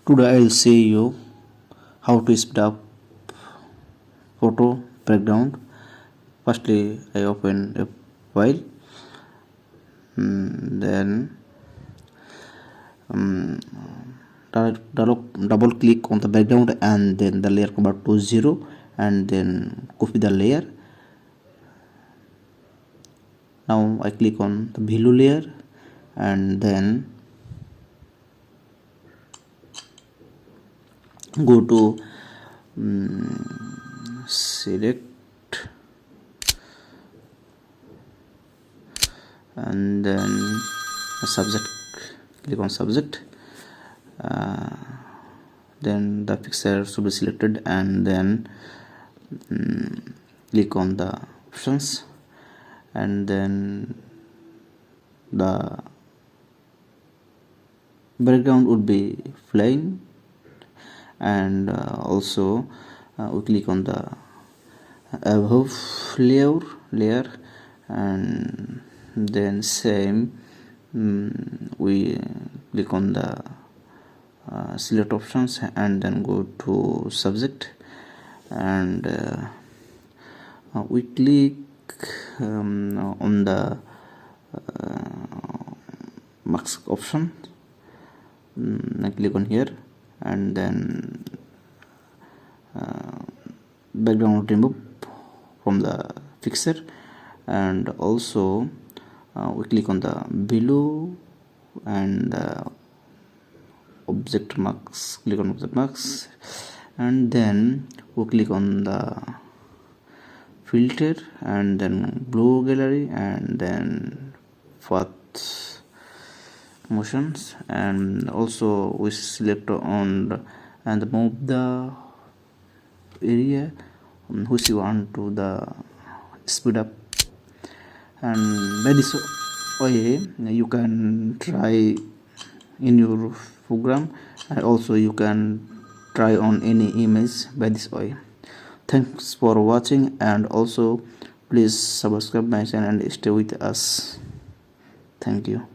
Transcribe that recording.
Today I'll show you how to speed up photo background. Firstly, I open a file, then double click on the background and then the layer convert to 0 and then copy the layer. Now I click on the value layer and then go to select and then subject, click on subject, then the picture should be selected and then click on the options and then the background would be plain and also we click on the above layer and then same we click on the select options and then go to subject and we click on the mask option. I click on here and then background remove from the picture and also we click on the below and object marks, click on object marks and then we click on the filter and then blue gallery and then path motions and also we select on and move the area which you want to the speed up, and by this way you can try in your program and also you can try on any image by this way. Thanks for watching and also please subscribe my channel and stay with us. Thank you.